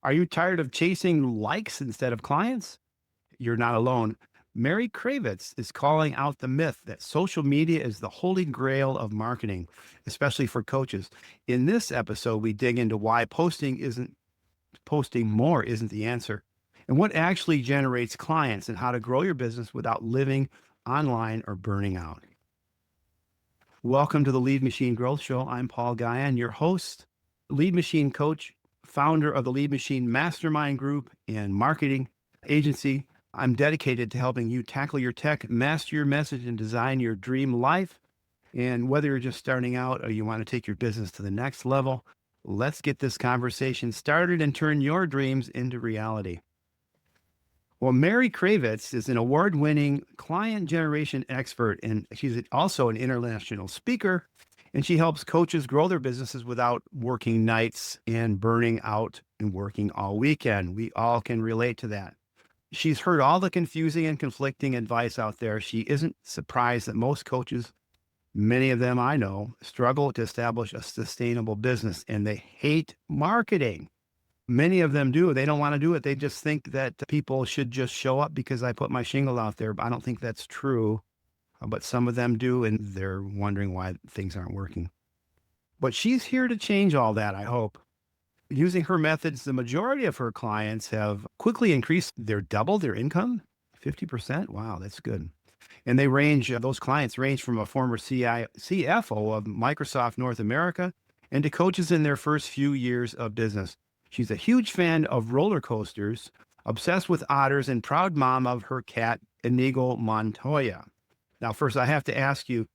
Are you tired of chasing likes instead of clients? You're not alone. Mary Kravitz is calling out the myth that social media is the holy grail of marketing, especially for coaches. In this episode, we dig into why posting more isn't the answer, and what actually generates clients and how to grow your business without living online or burning out. Welcome to the Lead Machine Growth Show. I'm Paul Guyon, your host, lead machine coach, founder of the Lead Machine Mastermind Group and marketing agency. I'm dedicated to helping you tackle your tech, master your message, and design your dream life. And whether you're just starting out or you want to take your business to the next level, let's get this conversation started and turn your dreams into reality. Well, Mary Kravitz is an award-winning client generation expert, and she's also an international speaker, and she helps coaches grow their businesses without working nights and burning out and working all weekend. We all can relate to that. She's heard all the confusing and conflicting advice out there. She isn't surprised that most coaches, many of them I know, struggle to establish a sustainable business, and they hate marketing. Many of them do. They don't want to do it. They just think that people should just show up because I put my shingle out there. But I don't think that's true. But some of them do, and they're wondering why things aren't working. But she's here to change all that, I hope. Using her methods, the majority of her clients have quickly increased double their income, 50%. Wow, that's good. And those clients range from a former CFO of Microsoft North America and to coaches in their first few years of business. She's a huge fan of roller coasters, obsessed with otters, and proud mom of her cat, Inigo Montoya. Now, first, I have to ask you,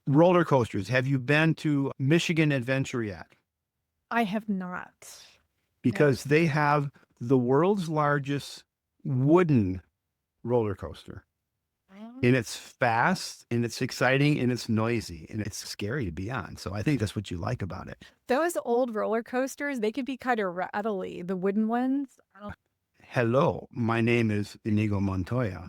roller coasters, have you been to Michigan Adventure yet? I have not. No. Because they have the world's largest wooden roller coaster. And it's fast and it's exciting and it's noisy and it's scary to be on. So I think that's what you like about it. Those old roller coasters, they could be kind of rattly. The wooden ones. Hello, my name is Inigo Montoya.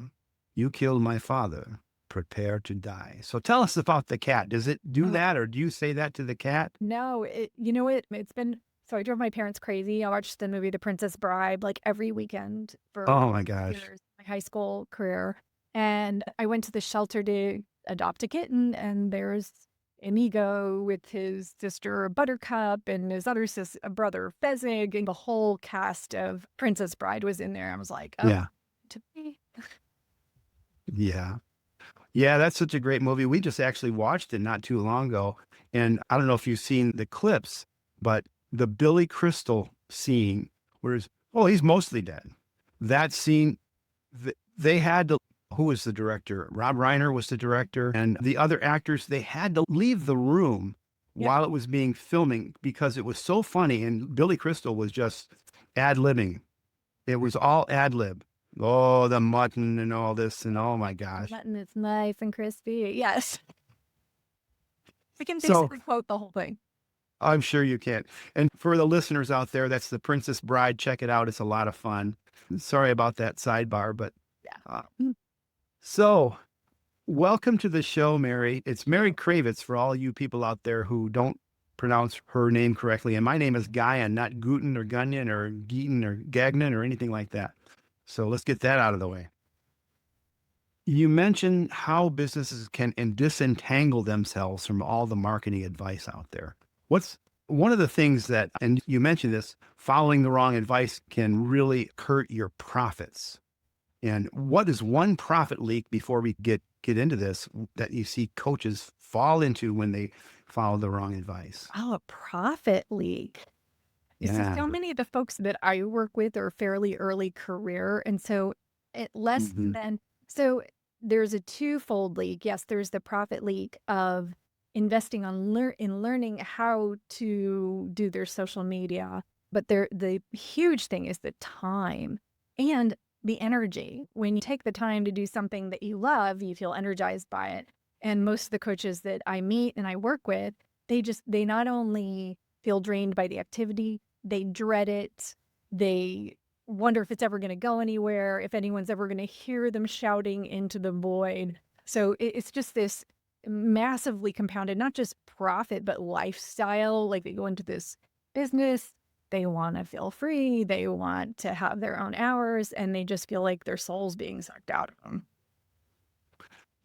You killed my father. Prepare to die. So tell us about the cat. Does it do that, or do you say that to the cat? No, you know what? It's been, so I drove my parents crazy. I watched the movie The Princess Bride like every weekend for Oh my gosh. years, my high school career. And I went to the shelter to adopt a kitten, and there's Inigo with his sister Buttercup and his other brother Fezzik, and the whole cast of Princess Bride was in there. I was like, oh, Yeah. to me. Yeah. Yeah, that's such a great movie. We just actually watched it not too long ago. And I don't know if you've seen the clips, but the Billy Crystal scene where he's mostly dead. That scene, they had to, who was the director? Rob Reiner was the director. And the other actors, they had to leave the room while it was being filming because it was so funny. And Billy Crystal was just ad-libbing. It was all ad-lib. Oh, the mutton and all this, and oh my gosh. Mutton is nice and crispy. Yes. I can So basically quote the whole thing. I'm sure you can. And for the listeners out there, that's The Princess Bride. Check it out. It's a lot of fun. Sorry about that sidebar, but Yeah. So welcome to the show, Mary. It's Mary Kravitz for all you people out there who don't pronounce her name correctly. And my name is Guyon, not Guten or Gunyon or Geaton or Gagnon or anything like that. So let's get that out of the way. You mentioned how businesses can disentangle themselves from all the marketing advice out there. What's one of the things that, and you mentioned this, following the wrong advice can really hurt your profits. And what is one profit leak, before we get into this, that you see coaches fall into when they follow the wrong advice? Oh, a profit leak. You see, Yeah. so many of the folks that I work with are fairly early career. And so less Mhm. than, so there's a twofold leak. Yes, there's the profit leak of investing in learning how to do their social media. But the huge thing is the time and the energy. When you take the time to do something that you love, you feel energized by it. And most of the coaches that I meet and I work with, they not only feel drained by the activity, they dread it. They wonder if it's ever going to go anywhere, if anyone's ever going to hear them shouting into the void. So it's just this massively compounded, not just profit, but lifestyle. Like they go into this business, They want to feel free. They want to have their own hours, and they just feel like their soul's being sucked out of them.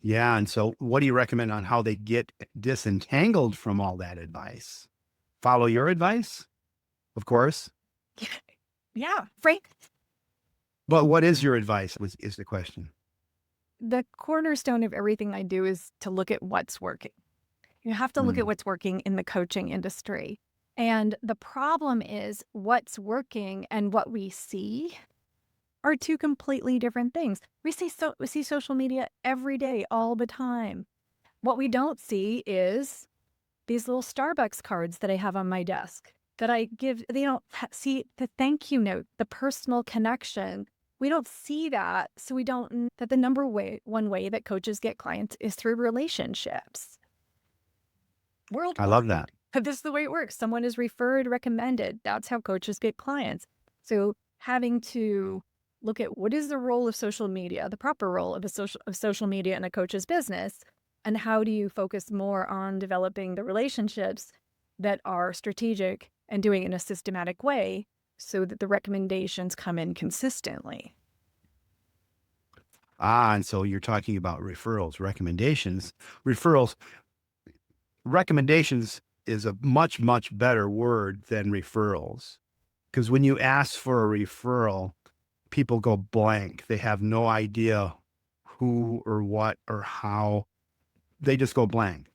Yeah. And so what do you recommend on how they get disentangled from all that advice? Follow your advice, of course. Yeah, right. But what is your advice is the question. The cornerstone of everything I do is to look at what's working. You have to look at Mm. what's working in the coaching industry. And the problem is what's working and what we see are two completely different things. We see social media every day, all the time. What we don't see is these little Starbucks cards that I have on my desk that I give. They don't see the thank you note, the personal connection. We don't see that. So we don't that the one way that coaches get clients is through relationships I love worldwide. that. This is the way it works. Someone is referred, recommended. That's how coaches get clients. So having to look at what is the role of social media, the proper role of social media in a coach's business, and how do you focus more on developing the relationships that are strategic and doing it in a systematic way so that the recommendations come in consistently. And so you're talking about referrals, referrals, recommendations is a much, much better word than referrals. Because when you ask for a referral, people go blank. They have no idea who or what or how. They just go blank.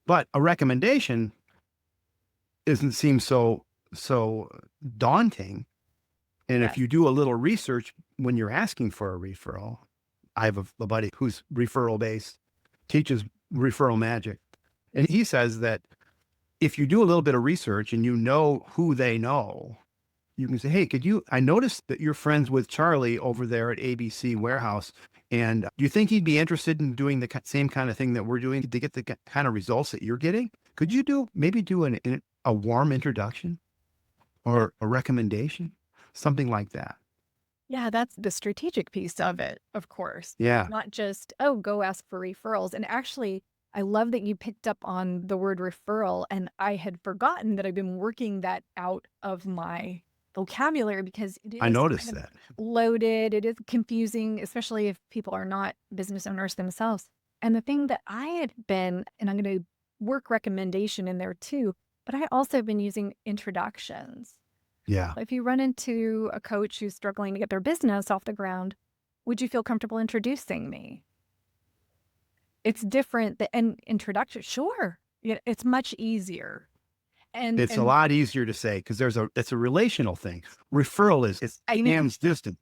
But a recommendation doesn't seem so daunting. And if Yes. you do a little research when you're asking for a referral, I have a buddy who's referral based, teaches referral magic. And he says that if you do a little bit of research and you know who they know, you can say, hey, I noticed that you're friends with Charlie over there at ABC Warehouse. And do you think he'd be interested in doing the same kind of thing that we're doing to get the kind of results that you're getting? Could you maybe do a warm introduction Yeah. or a recommendation, something like that? Yeah, that's the strategic piece of it, of course. Yeah, Not just, oh, go ask for referrals. And actually, I love that you picked up on the word referral. And I had forgotten that I've been working that out of my vocabulary because it I is kind noticed of that. loaded. It is confusing, especially if people are not business owners themselves. And the thing that I had been, and I'm going to work recommendation in there too, but I also have been using introductions. Yeah. If you run into a coach who's struggling to get their business off the ground, would you feel comfortable introducing me? It's different than introduction. Sure. Yeah, it's much easier. And It's a lot easier to say because it's a relational thing. Referral it's I know. hands distant.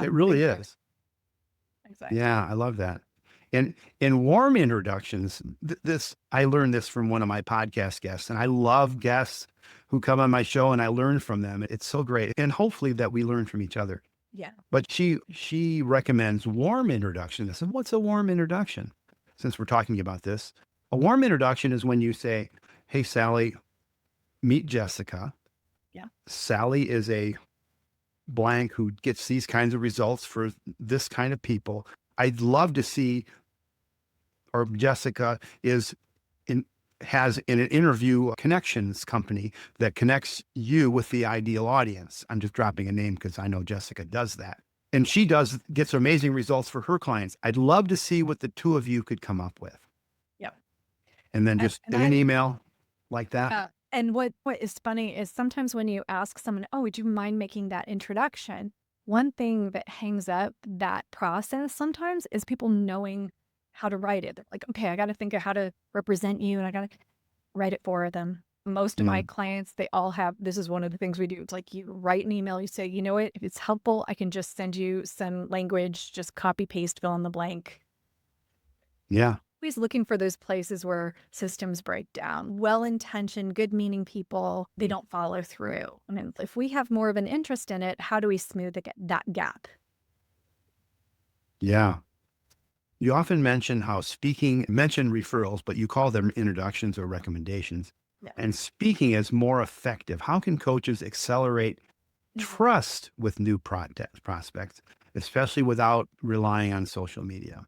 It really Exactly. is. Exactly. Yeah, I love that. And in warm introductions, I learned this from one of my podcast guests, and I love guests who come on my show and I learn from them. It's so great. And hopefully that we learn from each other. Yeah. But she recommends warm introductions. I said, what's a warm introduction? Since we're talking about this, a warm introduction is when you say, hey, Sally, meet Jessica. Yeah. Sally is a blank who gets these kinds of results for this kind of people. I'd love to see, or Jessica has in an interview a connections company that connects you with the ideal audience. I'm just dropping a name because I know Jessica does that. And she gets amazing results for her clients. I'd love to see what the two of you could come up with. Yeah. And then just And in an email like that. and what is funny is sometimes when you ask someone, oh, would you mind making that introduction? One thing that hangs up that process sometimes is people knowing how to write it. They're like, okay, I got to think of how to represent you and I got to write it for them. Most of my Mm, clients, they all have, this is one of the things we do. It's like you write an email, you say, you know what, if it's helpful, I can just send you some language, just copy, paste, fill in the blank. yeah. Always looking for those places where systems break down. Well-intentioned, good-meaning people, they don't follow through. I mean, if we have more of an interest in it, how do we smooth that gap? Yeah. You often mention mention referrals, but you call them introductions or recommendations. Yeah. And speaking is more effective. How can coaches accelerate trust with new prospects, especially without relying on social media?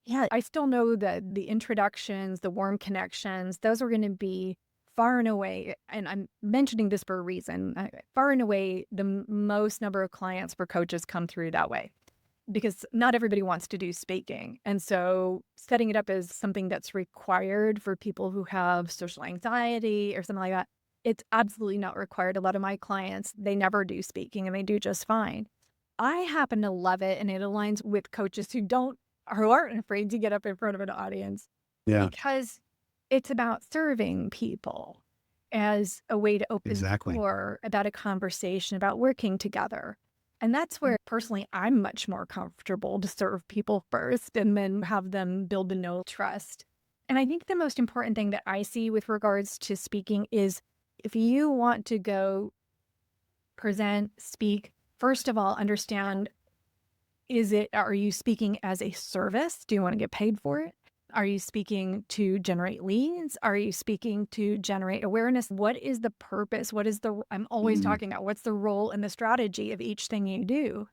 Yeah, I still know that the introductions, the warm connections, those are going to be far and away, and I'm mentioning this for a reason, far and away, the most number of clients for coaches come through that way because not everybody wants to do speaking. And so setting it up as something that's required for people who have social anxiety or something like that, it's absolutely not required. A lot of my clients, they never do speaking and they do just fine. I happen to love it, and it aligns with coaches who aren't afraid to get up in front of an audience Yeah, because it's about serving people as a way to open the exactly. door about a conversation about working together. And that's where personally I'm much more comfortable to serve people first and then have them build to know trust. And I think the most important thing that I see with regards to speaking is if you want to go present, speak, first of all, understand, are you speaking as a service? Do you want to get paid for it? Are you speaking to generate leads? Are you speaking to generate awareness? What is the purpose? I'm always Mm, talking about what's the role and the strategy of each thing you do.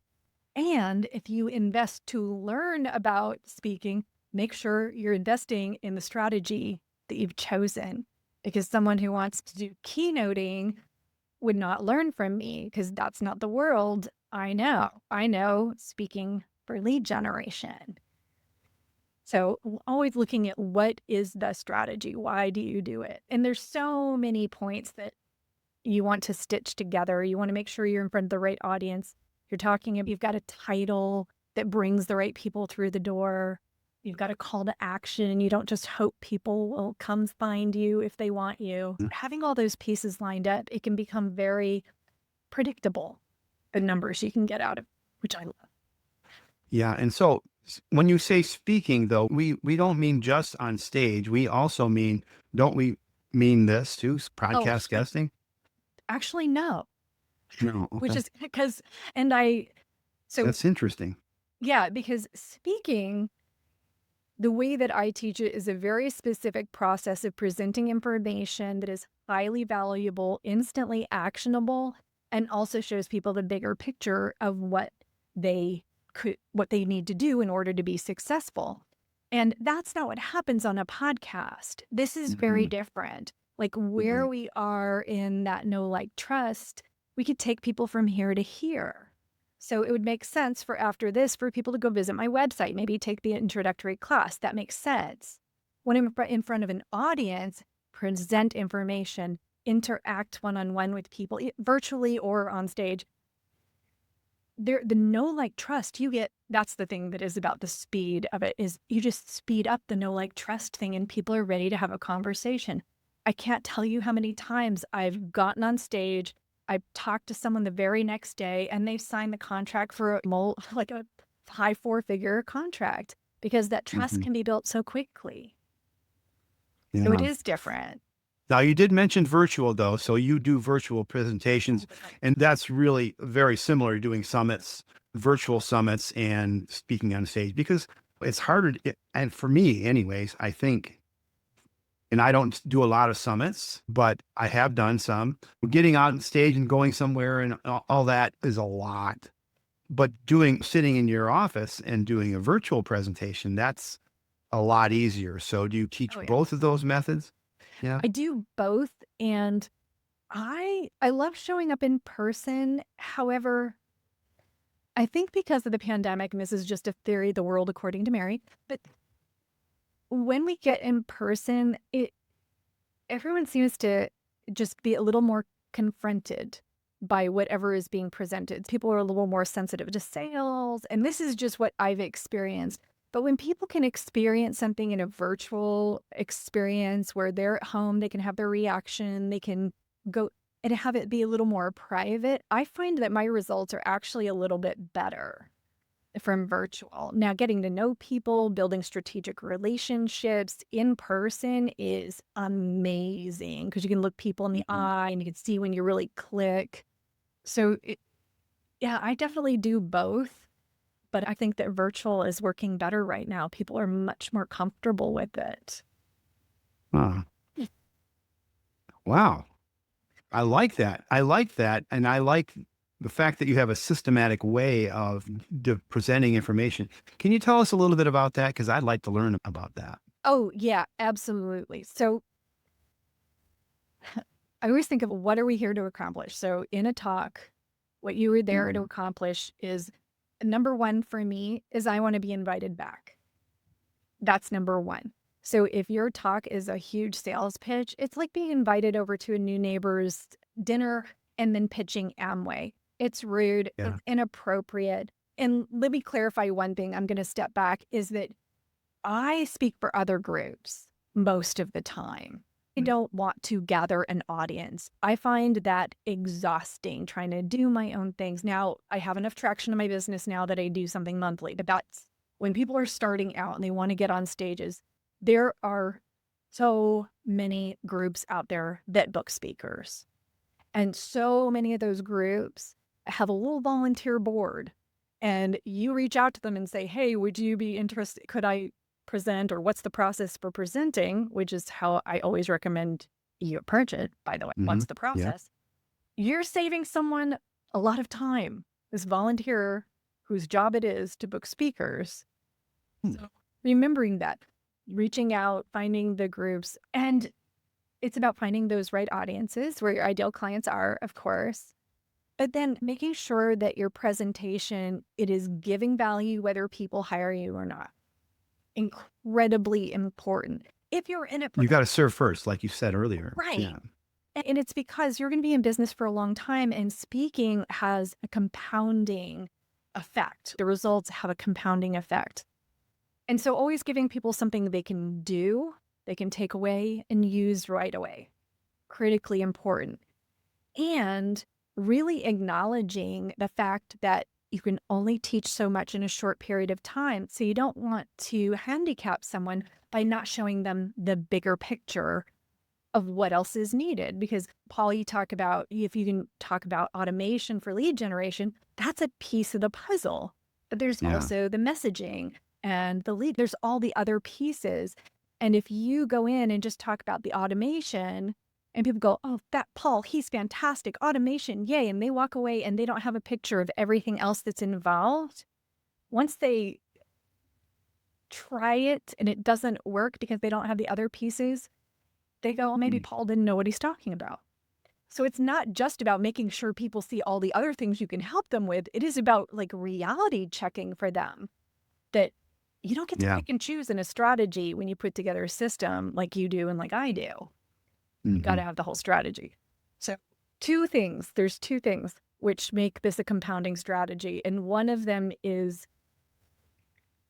And if you invest to learn about speaking, make sure you're investing in the strategy that you've chosen. Because someone who wants to do keynoting would not learn from me because that's not the world I know. I know speaking for lead generation. So always looking at what is the strategy? Why do you do it? And there's so many points that you want to stitch together. You want to make sure you're in front of the right audience. You've got a title that brings the right people through the door. You've got a call to action. You don't just hope people will come find you if they want you. mm. Having all those pieces lined up, it can become very predictable, the numbers you can get out of, which I love. Yeah. And so when you say speaking, though, we don't mean just on stage. We also mean, don't we mean this too? Oh, Podcast guesting? actually, no, No. which Okay. is because, and I, so That's interesting. yeah, because speaking, the way that I teach it is a very specific process of presenting information that is highly valuable, instantly actionable, and also shows people the bigger picture of what they need to do in order to be successful. And that's not what happens on a podcast. This is very Mhm, different. Like where mhm. we are in that know, like, trust, we could take people from here to here. So it would make sense for after this for people to go visit my website, maybe take the introductory class. That makes sense. When I'm in front of an audience, present information, interact one-on-one with people, virtually or on stage. The know, like, trust you get, that's the thing that is about the speed of it, is you just speed up the know, like, trust thing and people are ready to have a conversation. I can't tell you how many times I've gotten on stage, I've talked to someone the very next day and they've signed the contract for like a high four-figure contract because that trust Mhm. can be built so quickly. So it Yeah. is different. Now, you did mention virtual, though. So you do virtual presentations, and that's really very similar to doing summits, virtual summits, and speaking on stage because it's harder. And for me, anyways, I think, and I don't do a lot of summits, but I have done some. Getting out on stage and going somewhere and all that is a lot. But sitting in your office and doing a virtual presentation, that's a lot easier. So do you teach Oh yeah. both of those methods? Yeah. I do both, and I love showing up in person. However, I think because of the pandemic, and this is just a theory, the world according to Mary, but when we get in person, everyone seems to just be a little more confronted by whatever is being presented. People are a little more sensitive to sales, and this is just what I've experienced. But when people can experience something in a virtual experience where they're at home, they can have their reaction, they can go and have it be a little more private, I find that my results are actually a little bit better from virtual. Now, getting to know people, building strategic relationships in person is amazing because you can look people in the Mhm. eye and you can see when you really click. So, yeah, I definitely do both, but I think that virtual is working better right now. People are much more comfortable with it. Huh. Wow. I like that. I like that. And I like the fact that you have a systematic way of presenting information. Can you tell us a little bit about that? Because I'd like to learn about that. Oh, yeah, absolutely. So, I always think of what are we here to accomplish? So in a talk, what you were there to Mhm. accomplish is number one for me is I want to be invited back. That's number one. So if your talk is a huge sales pitch, it's like being invited over to a new neighbor's dinner and then pitching Amway. It's rude, Yeah. it's inappropriate. And let me clarify one thing. I'm going to step back is that I speak for other groups most of the time. I don't want to gather an audience. I find that exhausting trying to do my own things. Now, I have enough traction in my business now that I do something monthly, but that's when people are starting out and they want to get on stages. There are so many groups out there that book speakers, and so many of those groups have a little volunteer board. And you reach out to them and say, hey, would you be interested? Could I present, or what's the process for presenting, which is how I always recommend you approach it, by the way. Mhm. What's the Yeah. process? You're saving someone a lot of time, this volunteer whose job it is to book speakers. Hmm. So remembering that, reaching out, finding the groups, and it's about finding those right audiences where your ideal clients are, of course, but then making sure that your presentation, it is giving value whether people hire you or not. Incredibly important. If you're in it for You gotta serve first, like you said earlier. right. Yeah. And it's because you're going to be in business for a long time, and speaking has a compounding effect. The results have a compounding effect. And so always giving people something they can do, they can take away and use right away. Critically important. And really acknowledging the fact that you can only teach so much in a short period of time. So you don't want to handicap someone by not showing them the bigger picture of what else is needed. Because Paul, you talk about, if you can talk about automation for lead generation, that's a piece of the puzzle. But there's Yeah. also the messaging and the lead. There's all the other pieces. And if you go in and just talk about the automation and people go, oh, that Paul, he's fantastic. Automation, yay. And they walk away and they don't have a picture of everything else that's involved. Once they try it and it doesn't work because they don't have the other pieces, they go, well, maybe Mm. Paul didn't know what he's talking about. So it's not just about making sure people see all the other things you can help them with. It is about like reality checking for them that you don't get to Yeah. pick and choose in a strategy when you put together a system like you do and like I do. You got to Mhm. have the whole strategy. So there's two things which make this a compounding strategy. And one of them is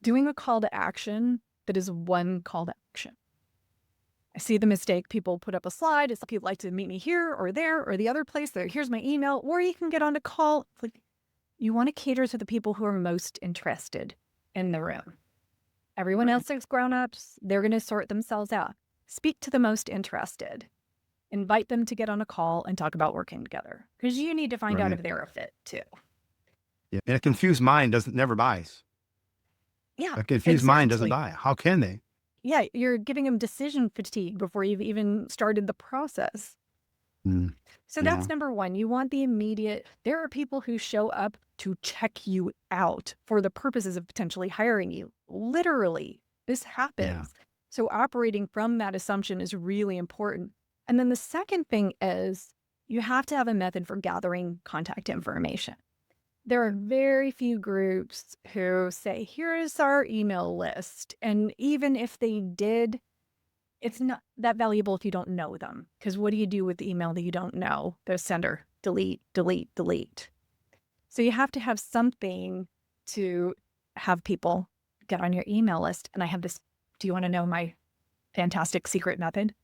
doing a call to action that is one call to action. I see the mistake. People put up a slide. It's like, you'd like to meet me here or there or the other place. There, here's my email, or you can get on a call. It's like, you want to cater to the people who are most interested in the room. Everyone else is grown-ups. They're going to sort themselves out. Speak to the most interested. Invite them to get on a call and talk about working together, because you need to find out Right. if they're a fit too. Yeah. And a confused mind doesn't never buys. Yeah, A confused mind doesn't exactly. buy. How can they? Yeah, you're giving them decision fatigue before you've even started the process. Mm. So that's Yeah. number one. You want the immediate. There are people who show up to check you out for the purposes of potentially hiring you. Literally, this Yeah. happens. So operating from that assumption is really important. And then the second thing is you have to have a method for gathering contact information. There are very few groups who say, here's our email list. And even if they did, it's not that valuable if you don't know them. Because what do you do with the email that you don't know? The sender, delete, delete, delete. So you have to have something to have people get on your email list. And I have this. Do you want to know my fantastic secret method?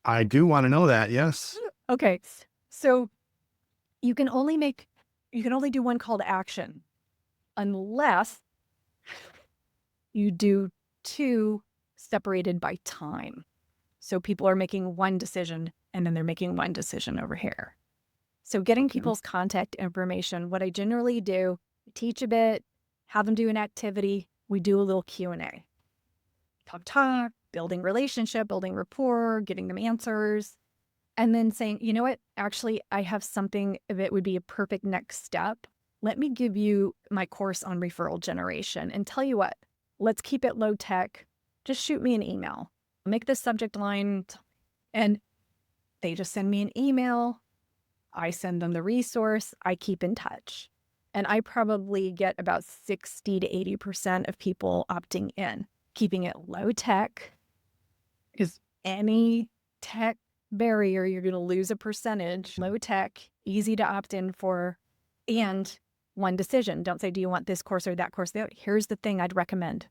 I do wanna know that, yes. Okay. So you can only do one call to action unless you do two separated by time. So people are making one decision and then they're making one decision over here. So getting Okay. people's contact information, what I generally do, teach a bit, have them do an activity, we do a little Q&A. Talk, building relationship, building rapport, giving them answers, and then saying, you know what, actually, I have something that would be a perfect next step. Let me give you my course on referral generation and tell you what, let's keep it low tech. Just shoot me an email. Make the subject line and They just send me an email. I send them the resource. I keep in touch. And I probably get about 60 to 80% of people opting in, keeping it low tech, because any tech barrier, you're going to lose a percentage. Low tech, easy to opt in for, and one decision. Don't say, do you want this course or that course? Here's the thing I'd recommend.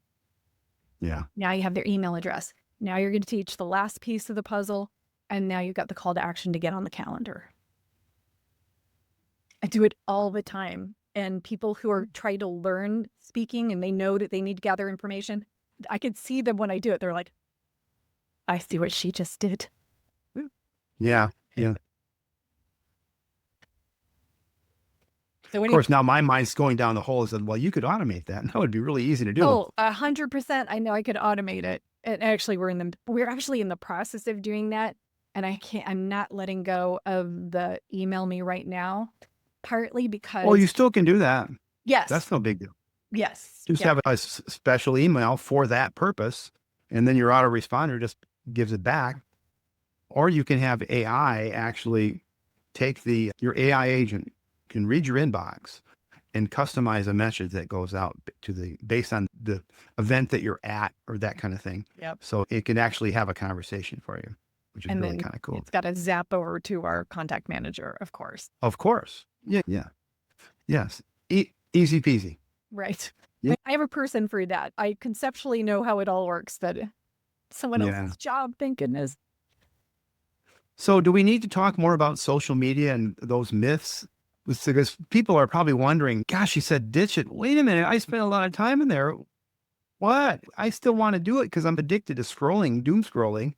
Yeah. Now you have their email address. Now you're going to teach the last piece of the puzzle. And now you've got the call to action to get on the calendar. I do it all the time. And people who are trying to learn speaking and they know that they need to gather information, I can see them when I do it. They're like, I see what she just did. Yeah. Yeah. So Of course, now my mind's going down the hole and said, well, you could automate that. That would be really easy to do. Oh, 100%. I know I could automate it. And actually, we're actually in the process of doing that. And I'm not letting go of the email me right now, partly because. Well, you still can do that. Yes. That's no big deal. Yes. Just have a special email for that purpose. And then your autoresponder just gives it back. Or you can have AI actually take your AI agent can read your inbox and customize a message that goes out based on the event that you're at or that kind of thing. Yep. So it can actually have a conversation for you, which is really kind of cool. It's got to zap over to our contact manager, of course. Of course. Yeah. Yeah. Yes. Easy peasy. Right. Yeah. I have a person for that. I conceptually know how it all works, but someone else's job, thank goodness. So do we need to talk more about social media and those myths? Because people are probably wondering, gosh, you said ditch it. Wait a minute. I spent a lot of time in there. What? I still want to do it because I'm addicted to scrolling, doom scrolling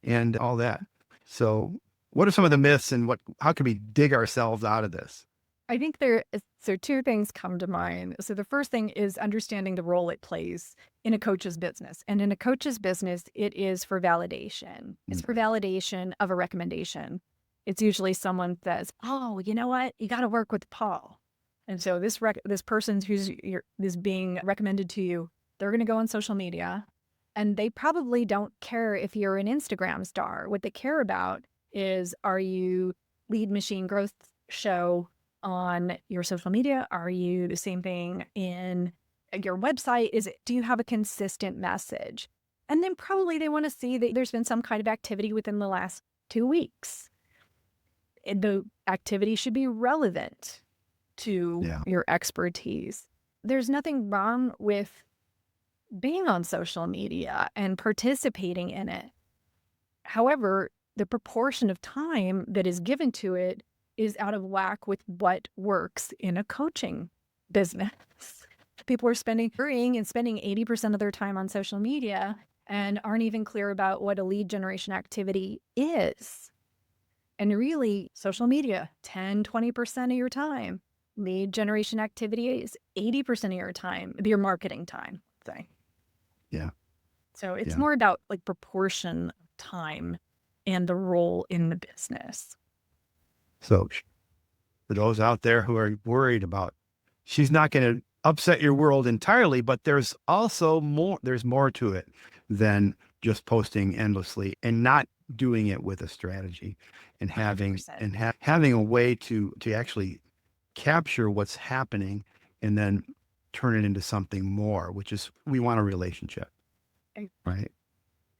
and all that. So what are some of the myths and how can we dig ourselves out of this? I think so two things come to mind. So the first thing is understanding the role it plays in a coach's business. And in a coach's business, it is for validation. It's for validation of a recommendation. It's usually someone says, oh, you know what? You got to work with Paul. And so this person who's being recommended to you, they're going to go on social media and they probably don't care if you're an Instagram star. What they care about is, are you lead machine growth show on your social media? Are you the same thing in your website? Do you have a consistent message? And then probably they want to see that there's been some kind of activity within the last 2 weeks. The activity should be relevant to your expertise. There's nothing wrong with being on social media and participating in it. However, the proportion of time that is given to it is out of whack with what works in a coaching business. People are spending 80% of their time on social media and aren't even clear about what a lead generation activity is. And really, social media, 10, 20% of your time. Lead generation activity is 80% of your time, your marketing time, say. Yeah. So it's more about like proportion of time and the role in the business. So for those out there who are worried about, she's not going to upset your world entirely, but there's also more to it than just posting endlessly and not doing it with a strategy and having having a way to actually capture what's happening and then turn it into something more, which is, we want a relationship, right?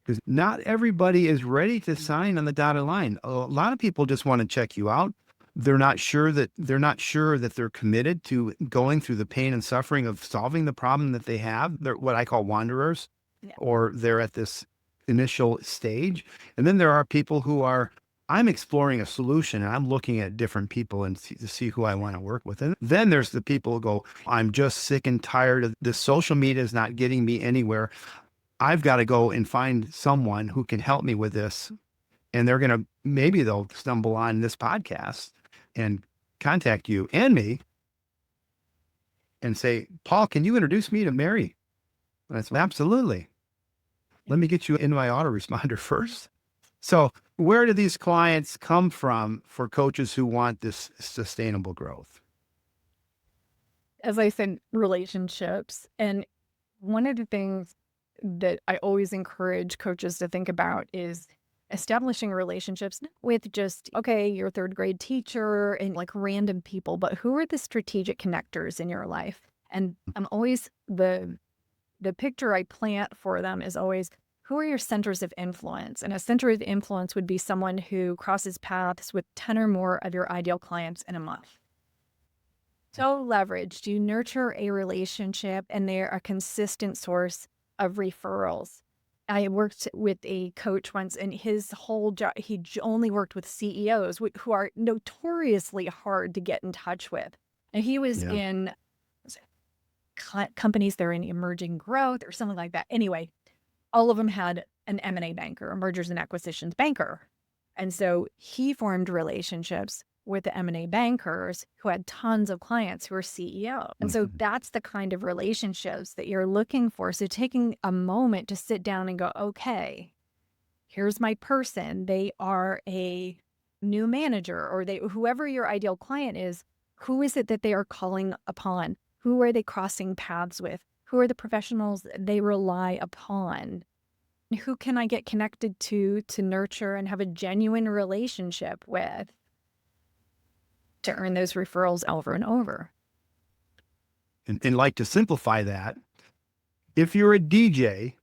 Because not everybody is ready to sign on the dotted line. A lot of people just want to check you out. They're not sure that they're committed to going through the pain and suffering of solving the problem that they have. They're what I call wanderers, or they're at this initial stage. And then there are people who are, I'm exploring a solution and I'm looking at different people and to see who I want to work with. And then there's the people who go, I'm just sick and tired of this. Social media is not getting me anywhere. I've got to go and find someone who can help me with this. And maybe they'll stumble on this podcast and contact you and me and say, Paul, can you introduce me to Mary? And I said, absolutely. Let me get you in my autoresponder first. So where do these clients come from for coaches who want this sustainable growth? As I said, relationships. And one of the things that I always encourage coaches to think about is establishing relationships not with just, okay, your third grade teacher and like random people, but who are the strategic connectors in your life? And I'm always the picture I plant for them is always, who are your centers of influence? And a center of influence would be someone who crosses paths with 10 or more of your ideal clients in a month. So leveraged, you nurture a relationship and they're a consistent source of referrals. I worked with a coach once and his whole job, only worked with CEOs who are notoriously hard to get in touch with. And he was Yeah. in companies that are in emerging growth or something like that. Anyway, all of them had an M&A banker, a mergers and acquisitions banker. And so he formed relationships with the M&A bankers who had tons of clients who were CEO. And so Mhm. that's the kind of relationships that you're looking for. So taking a moment to sit down and go, okay, here's my person. They are a new manager or whoever your ideal client is, who is it that they are calling upon? Who are they crossing paths with? Who are the professionals they rely upon? Who can I get connected to nurture and have a genuine relationship with to earn those referrals over and over? And like to simplify that, if you're a DJ,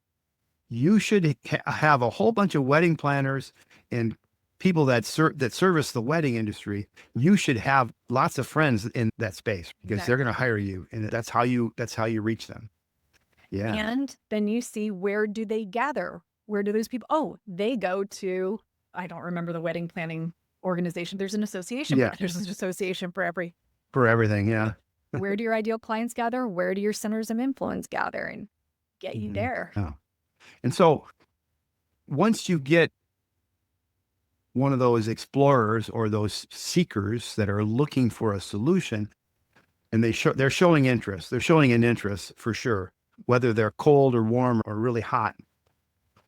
you should have a whole bunch of wedding planners and people that service the wedding industry. You should have lots of friends in that space because they're Exactly. going to hire you, and that's how you reach them. Yeah. And then you see, where do they gather? Where do those people? Oh, they go to, I don't remember the wedding planning organization. There's an association. Yeah. There's an association for every. For everything. Yeah. Where do your ideal clients gather? Where do your centers of influence gather and get you Mhm. there? Oh. And so once you get one of those explorers or those seekers that are looking for a solution, and they're showing interest. They're showing an interest for sure, whether they're cold or warm or really hot.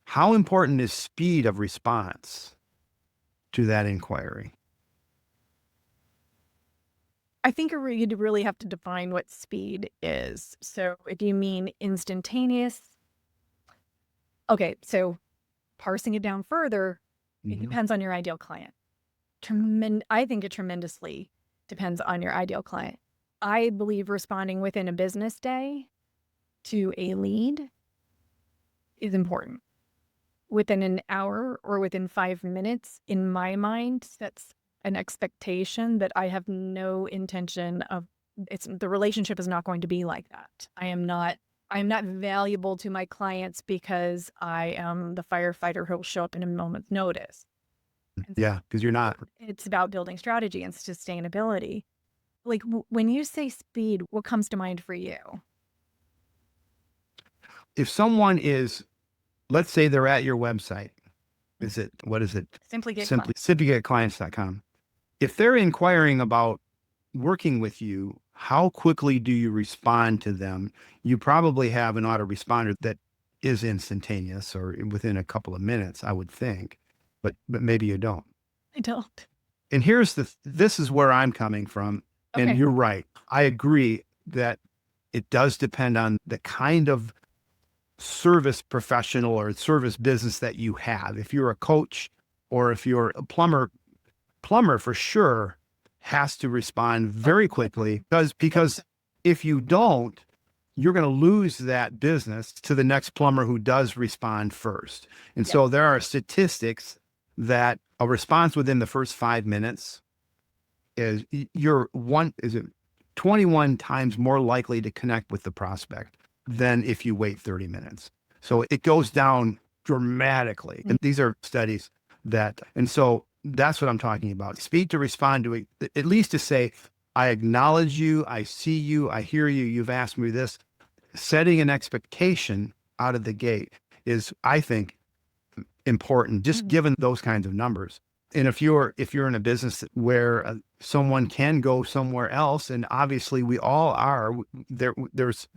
How important is speed of response to that inquiry? I think you'd really have to define what speed is. So if you mean instantaneous, okay, so parsing it down further, it Mhm. depends on your ideal client. I think it tremendously depends on your ideal client. I believe responding within a business day to a lead is important. Within an hour or within 5 minutes, in my mind, that's an expectation that I have no intention of. The relationship is not going to be like that. I am not valuable to my clients because I am the firefighter who will show up in a moment's notice. And Yeah, because you're not. it's about building strategy and sustainability. Like when you say speed, what comes to mind for you? If someone is, let's say they're at your website, what is it? Simply get Simply, clients. simplygetclients.com. If they're inquiring about working with you, how quickly do you respond to them? You probably have an autoresponder that is instantaneous or within a couple of minutes, I would think, but maybe you don't. I don't. And this is where I'm coming from. And Okay. you're right. I agree that it does depend on the kind of service professional or service business that you have. If you're a coach or if you're a plumber for sure has to respond very quickly because if you don't, you're going to lose that business to the next plumber who does respond first. And Yes. so there are statistics that a response within the first 5 minutes is is it 21 times more likely to connect with the prospect than if you wait 30 minutes. So it goes down dramatically. Mm. And these are studies and so that's what I'm talking about. Speed to respond to it, at least to say, I acknowledge you, I see you, I hear you, you've asked me this. Setting an expectation out of the gate is, I think, important, just Mhm. given those kinds of numbers. And if you're in a business where someone can go somewhere else, and obviously we all are, there's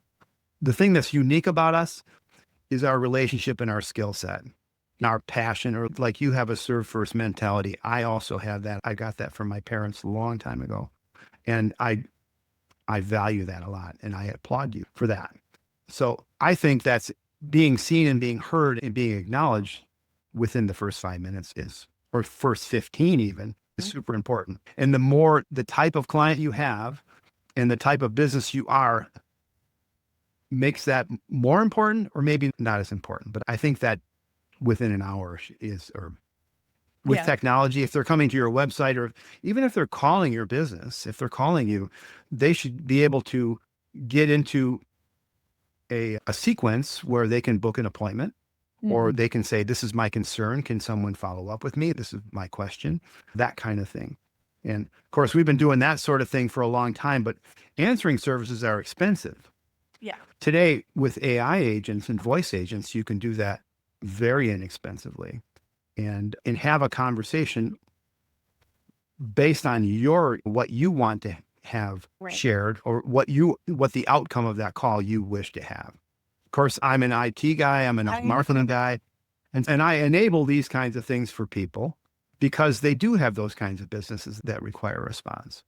the thing that's unique about us is our relationship and our skill set, and our passion, or like you have a serve first mentality. I also have that. I got that from my parents a long time ago, and I value that a lot, and I applaud you for that. So I think that's being seen and being heard and being acknowledged within the first 5 minutes or first 15 even, is super important. And the more the type of client you have and the type of business you are makes that more important, or maybe not as important. But I think that within an hour is, or with Yeah. technology, if they're coming to your website, or even if they're calling your business, if they're calling you, they should be able to get into a sequence where they can book an appointment, or Mhm. they can say, this is my concern. Can someone follow up with me? This is my question, that kind of thing. And of course, we've been doing that sort of thing for a long time, but answering services are expensive. Yeah. Today, with AI agents and voice agents, you can do that very inexpensively and have a conversation based on what you want to have Right. shared, or what the outcome of that call you wish to have. Of course, I'm an IT guy, I'm a marketing guy, and I enable these kinds of things for people because they do have those kinds of businesses that require a response.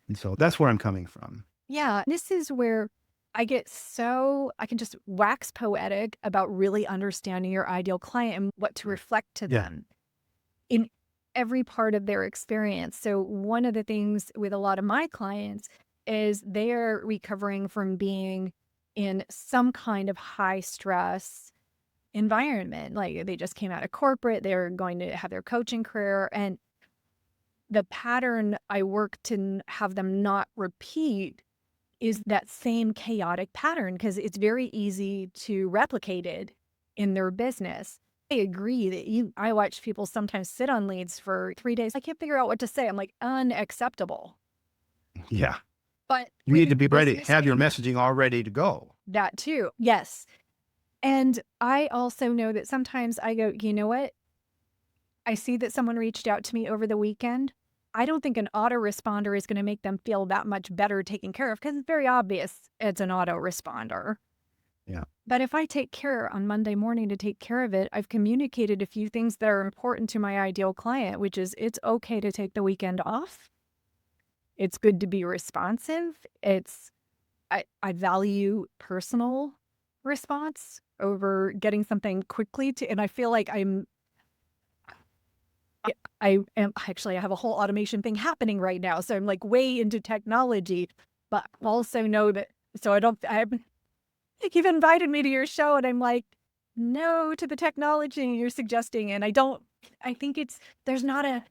And so that's where I'm coming from. Yeah. This is where I can just wax poetic about really understanding your ideal client and what to reflect to Yeah. them in every part of their experience. So one of the things with a lot of my clients is they're recovering from being in some kind of high stress environment. Like they just came out of corporate, they're going to have their coaching career. And the pattern I work to have them not repeat is that same chaotic pattern, because it's very easy to replicate it in their business. I agree that I watch people sometimes sit on leads for 3 days. I can't figure out what to say. I'm like, unacceptable. Yeah. But You with need your to be ready, business, have your messaging all ready to go. that too. Yes. And I also know that sometimes I go, you know what? I see that someone reached out to me over the weekend. I don't think an autoresponder is going to make them feel that much better taken care of, because it's very obvious it's an autoresponder. Yeah. But if I take care on Monday morning to take care of it, I've communicated a few things that are important to my ideal client, which is it's okay to take the weekend off. It's good to be responsive. I value personal response over getting something quickly to, and I feel like I am actually, I have a whole automation thing happening right now. So I'm like way into technology, but I also know that, so you've invited me to your show and I'm like, no to the technology you're suggesting. And I think there's not a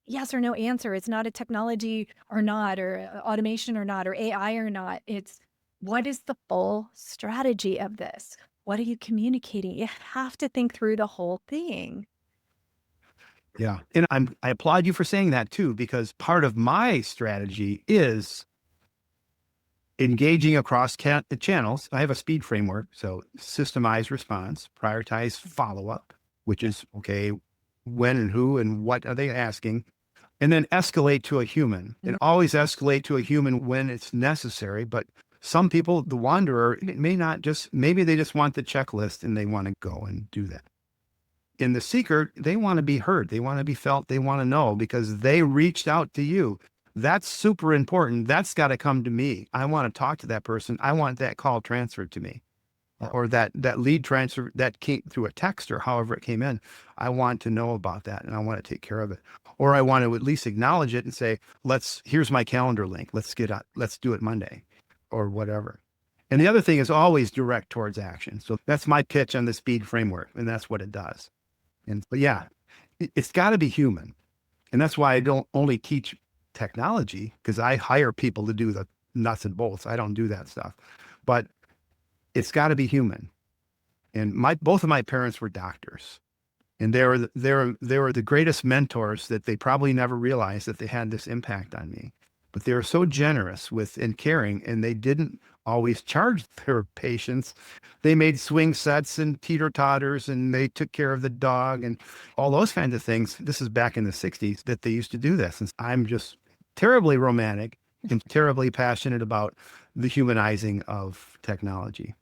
yes or no answer. It's not a technology or not, or automation or not, or AI or not. It's what is the full strategy of this? What are you communicating? You have to think through the whole thing. Yeah. And I applaud you for saying that too, because part of my strategy is engaging across channels. I have a speed framework. So systemize response, prioritize follow up, which is okay, when and who and what are they asking? And then escalate to a human, and always escalate to a human when it's necessary. But some people, the wanderer, it may not just, maybe they just want the checklist and they want to go and do that. In the seeker, they want to be heard. They want to be felt. They want to know because they reached out to you. That's super important. That's got to come to me. I want to talk to that person. I want that call transferred to me, or that lead transfer that came through a text or however it came in. I want to know about that and I want to take care of it. Or I want to at least acknowledge it and say, here's my calendar link. Let's do it Monday or whatever. And the other thing is always direct towards action. So that's my pitch on the speed framework. And that's what it does. But yeah, it's got to be human. And that's why I don't only teach technology, because I hire people to do the nuts and bolts. I don't do that stuff. But it's got to be human. And both of my parents were doctors, and they were the greatest mentors that they probably never realized that they had this impact on me. But they were so generous with and caring, and they didn't always charge their patients. They made swing sets and teeter totters, and they took care of the dog and all those kinds of things. This is back in the 60s that they used to do this. And I'm just terribly romantic and terribly passionate about the humanizing of technology.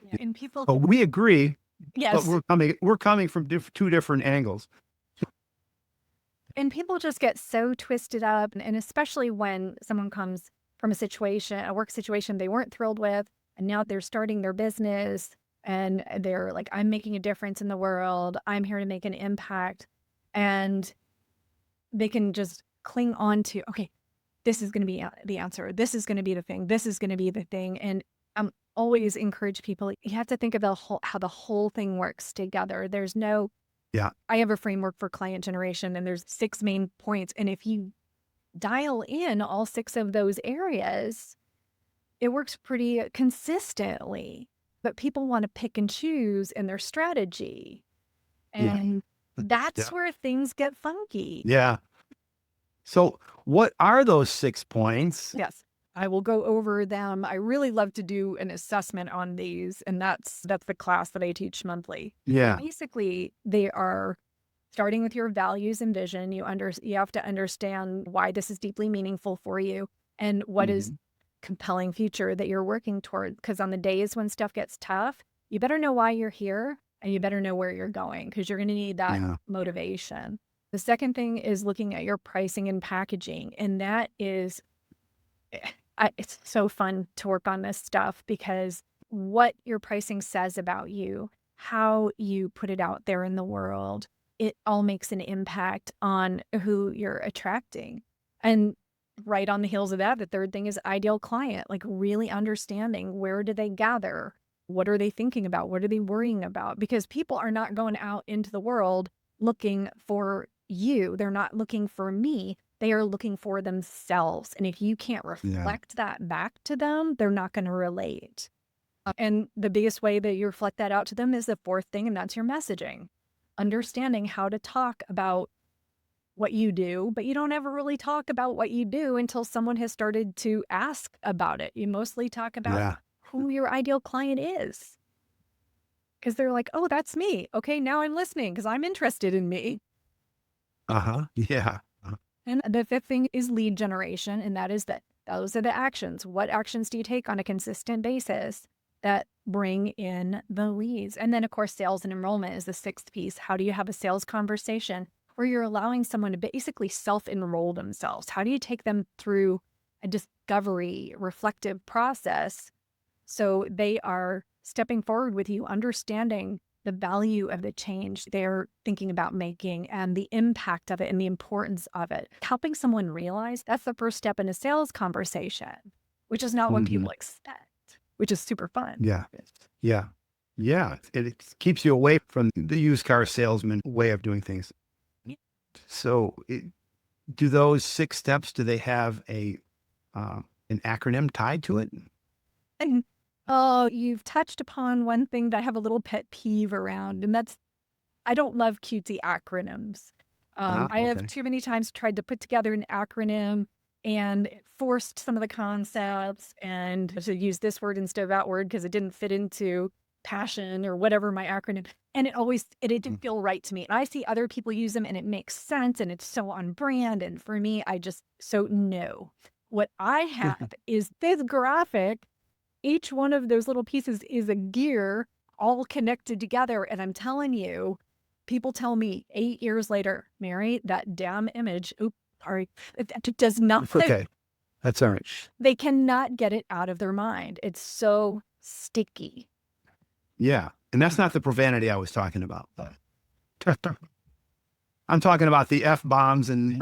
Yeah. And people, So we agree, but yes. we're coming from two different angles. And people just get so twisted up, and especially when someone comes from a work situation they weren't thrilled with, and now they're starting their business and they're like, I'm making a difference in the world. I'm here to make an impact. And they can just cling on to, okay, this is going to be the answer. This is going to be the thing. This is going to be the thing. And always encourage people, you have to think of how the whole thing works together. There's no, Yeah. I have a framework for client generation and there's 6 main points. And if you dial in all 6 of those areas, it works pretty consistently. But people want to pick and choose in their strategy. Yeah. And that's Yeah. where things get funky. Yeah. So what are those 6 points? Yes, I will go over them. I really love to do an assessment on these, and that's the class that I teach monthly. Yeah. Basically, they are starting with your values and vision. You have to understand why this is deeply meaningful for you and what is Mhm. compelling future that you're working toward. Because on the days when stuff gets tough, you better know why you're here and you better know where you're going because you're going to need that Yeah. motivation. The second thing is looking at your pricing and packaging. And that is, it's so fun to work on this stuff because what your pricing says about you, how you put it out there in the world, it all makes an impact on who you're attracting. And right on the heels of that, the third thing is ideal client, like really understanding where do they gather? What are they thinking about? What are they worrying about? Because people are not going out into the world looking for you. They're not looking for me. They are looking for themselves. And if you can't Yeah. reflect that back to them, they're not going to relate. And the biggest way that you reflect that out to them is the fourth thing, and that's your messaging. Understanding how to talk about what you do, but you don't ever really talk about what you do until someone has started to ask about it. You mostly talk about Yeah. who your ideal client is. Because they're like, oh, that's me. Okay, now I'm listening because I'm interested in me. Uh-huh. Yeah. And the fifth thing is lead generation, and that is that those are the actions. What actions do you take on a consistent basis that bring in the leads? And then, of course, sales and enrollment is the sixth piece. How do you have a sales conversation where you're allowing someone to basically self-enroll themselves? How do you take them through a discovery, reflective process so they are stepping forward with you, understanding the value of the change they're thinking about making and the impact of it and the importance of it. Helping someone realize that's the first step in a sales conversation, which is not what Mhm. people expect, which is super fun. Yeah. Yeah. Yeah. It keeps you away from the used car salesman way of doing things. Yeah. So do those 6 steps, do they have an acronym tied to it? And oh, you've touched upon one thing that I have a little pet peeve around, and that's I don't love cutesy acronyms. I have Okay. too many times tried to put together an acronym and it forced some of the concepts and to use this word instead of that word because it didn't fit into passion or whatever my acronym. And it didn't feel right to me. And I see other people use them and it makes sense and it's so on brand. And for me, so no. What I have is this graphic. Each one of those little pieces is a gear all connected together. And I'm telling you, people tell me 8 years later, Mary, that damn image, oops, sorry, it does not, Okay. That's all right. they cannot get it out of their mind. It's so sticky. Yeah. And that's not the profanity I was talking about. I'm talking about the F bombs and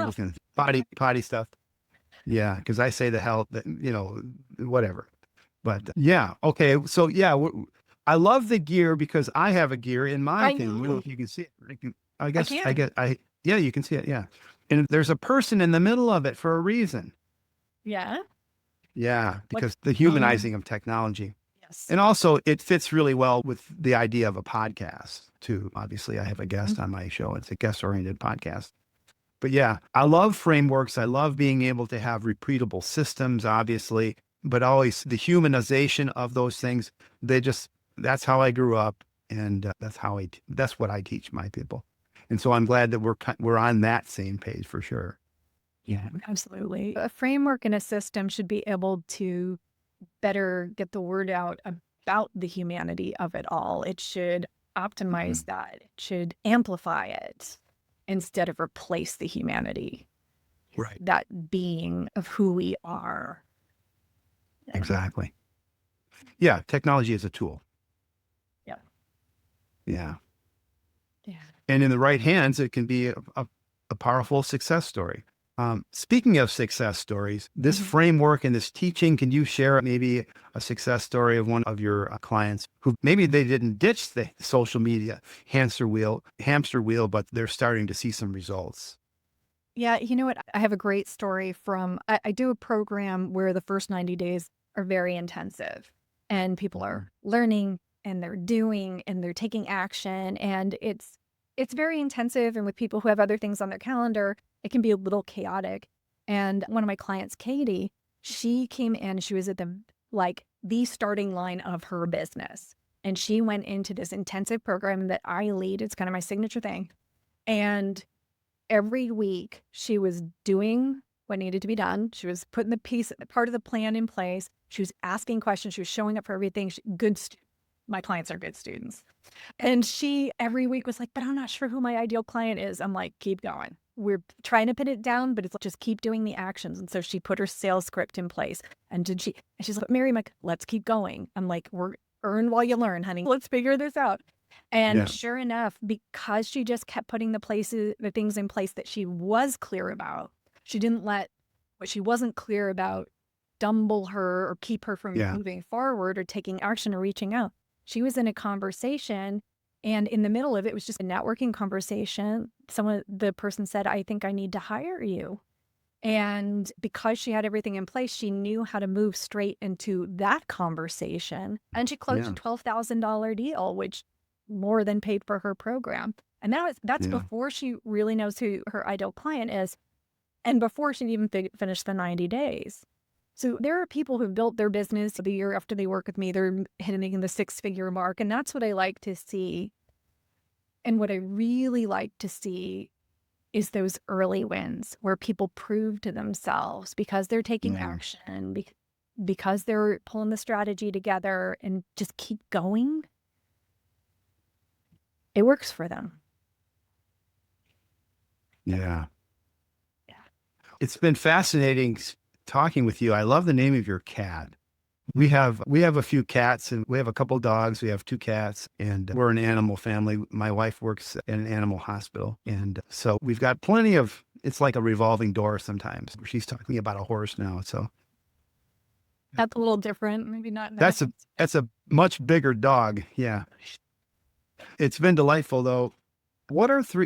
potty stuff. Yeah, because I say the hell, whatever. But yeah, okay. So yeah, I love the gear because I have a gear in my I thing. I don't know know. if you can see it. I can. Yeah, you can see it. Yeah, and there's a person in the middle of it for a reason. Yeah. Yeah, What? because the humanizing of technology, Yes. and also it fits really well with the idea of a podcast too. Obviously, I have a guest Mhm. on my show. It's a guest-oriented podcast. But yeah, I love frameworks. I love being able to have repeatable systems, obviously, but always the humanization of those things. That's how I grew up. And that's what I teach my people. And so I'm glad that we're on that same page for sure. Yeah, absolutely. A framework and a system should be able to better get the word out about the humanity of it all. It should optimize Mhm. that. It should amplify it instead of replace the humanity, Right. that being of who we are. Yeah. Exactly. Yeah. Technology is a tool. Yes. Yeah. Yeah. And in the right hands, it can be a powerful success story. Speaking of success stories, this Mhm. framework and this teaching, can you share maybe a success story of one of your clients who maybe they didn't ditch the social media hamster wheel, but they're starting to see some results? Yeah, you know what? I have a great story from I do a program where the first 90 days are very intensive and people Mhm. are learning and they're doing and they're taking action and it's very intensive and with people who have other things on their calendar, it can be a little chaotic. And one of my clients, Katie, she came in, she was at the starting line of her business. And she went into this intensive program that I lead. It's kind of my signature thing. And every week she was doing what needed to be done. She was putting part of the plan in place. She was asking questions. She was showing up for everything. My clients are good students. And she every week was like, but I'm not sure who my ideal client is. I'm like, keep going. We're trying to pin it down, but it's just keep doing the actions. And so she put her sales script in place. And she's like, Mary, Mike, let's keep going. I'm like, we're earn while you learn, honey. Let's figure this out. And Yeah. sure enough, because she just kept putting the things in place that she was clear about, she didn't let what she wasn't clear about dumble her or keep her from Yeah. moving forward or taking action or reaching out. She was in a conversation, and in the middle of it was just a networking conversation. The person said, I think I need to hire you. And because she had everything in place, she knew how to move straight into that conversation. And she closed a Yeah. $12,000 deal, which more than paid for her program. And that's Yeah. before she really knows who her ideal client is and before she even finished the 90 days. So there are people who've built their business the year after they work with me, they're hitting the six-figure mark. And that's what I like to see. And what I really like to see is those early wins where people prove to themselves because they're taking Yeah. action, because they're pulling the strategy together and just keep going. It works for them. Yeah. Yeah. It's been fascinating talking with you. I love the name of your cat. We have a few cats and we have a couple dogs. We have two cats and we're an animal family. My wife works in an animal hospital. And so we've got plenty of, it's like a revolving door sometimes. She's talking about a horse now. So That's a little different. Maybe not in that. that's a much bigger dog. Yeah. It's been delightful though.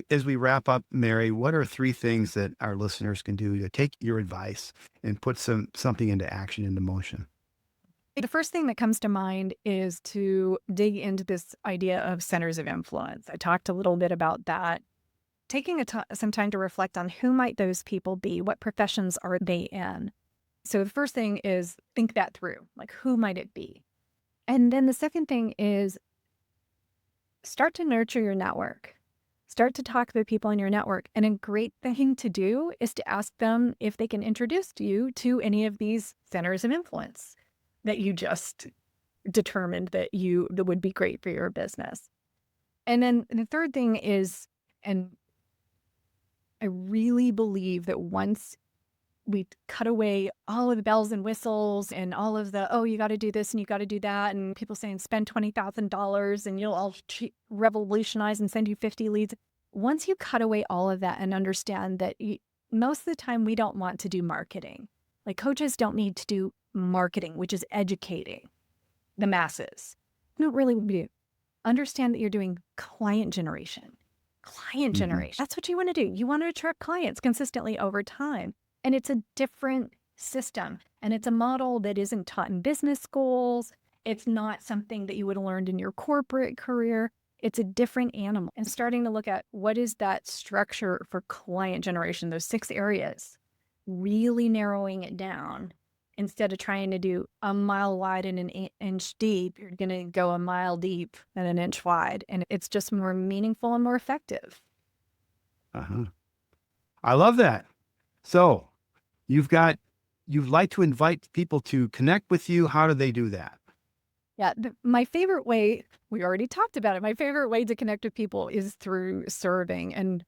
As we wrap up, Mary, what are three things that our listeners can do to take your advice and put something into action, into motion? The first thing that comes to mind is to dig into this idea of centers of influence. I talked a little bit about that. Taking some time to reflect on who might those people be? What professions are they in? So the first thing is think that through. Like, who might it be? And then the second thing is start to nurture your network. Start to talk to the people in your network. And a great thing to do is to ask them if they can introduce you to any of these centers of influence that you just determined that would be great for your business. And then the third thing is, and I really believe that once we cut away all of the bells and whistles and all of the, oh, you got to do this and you got to do that. And people saying, spend $20,000 and I'll revolutionize and send you 50 leads. Once you cut away all of that and understand that most of the time we don't want to do marketing. Like coaches don't need to do marketing, which is educating the masses. You don't really do. Understand that you're doing client generation. Client Hmm. generation. That's what you want to do. You want to attract clients consistently over time. And it's a different system. And it's a model that isn't taught in business schools. It's not something that you would have learned in your corporate career. It's a different animal. And starting to look at what is that structure for client generation, those 6 areas, really narrowing it down. Instead of trying to do a mile wide and an inch deep, you're going to go a mile deep and an inch wide. And it's just more meaningful and more effective. Uh-huh. I love that. So you've got, you'd like to invite people to connect with you. How do they do that? Yeah, my favorite way, we already talked about it. My favorite way to connect with people is through serving. And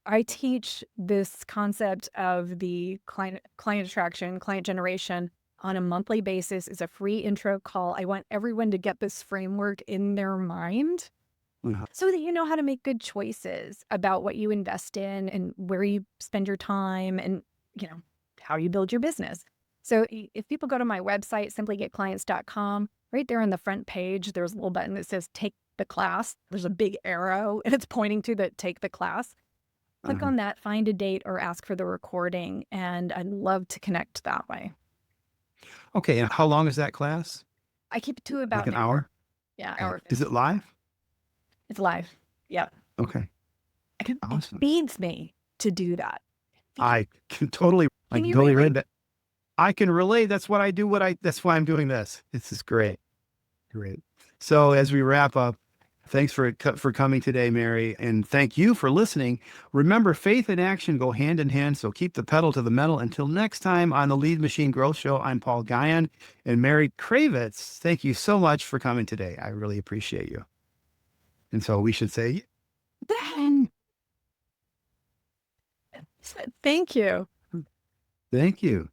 I teach this concept of the client attraction, client generation on a monthly basis. Is a free intro call. I want everyone to get this framework in their mind so that you know how to make good choices about what you invest in and where you spend your time and, you know, how you build your business. So if people go to my website, simplygetclients.com, right there on the front page, there's a little button that says take the class. There's a big arrow and it's pointing to the take the class. Click Uh-huh. on that, find a date or ask for the recording. And I'd love to connect that way. Okay, and how long is that class? I keep it to Like about an an hour. hour? Yeah, Okay. hour Is 50. it live? It's live. Yeah. Okay, It awesome. feeds me to do that. I can totally, I Can can you totally relate? relate that. I can relate. That's what I do. That's why I'm doing this. This is great. Great. So as we wrap up, thanks for coming today, Mary, and thank you for listening. Remember, faith and action go hand in hand, so keep the pedal to the metal. Until next time on the Lead Machine Growth Show, I'm Paul Guyon and Mary Kravitz. Thank you so much for coming today. I really appreciate you. And so we should say, Then, thank you. thank you.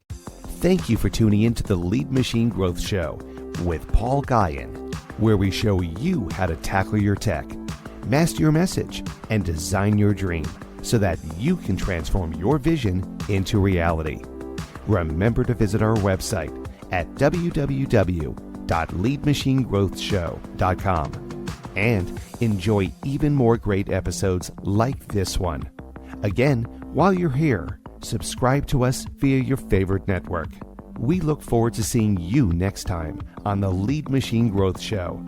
Thank you for tuning in to the Lead Machine Growth Show with Paul Guyon, where we show you how to tackle your tech, master your message, and design your dream so that you can transform your vision into reality. Remember to visit our website at www.leadmachinegrowthshow.com and enjoy even more great episodes like this one. Again, while you're here, subscribe to us via your favorite network. We look forward to seeing you next time on the Lead Machine Growth Show.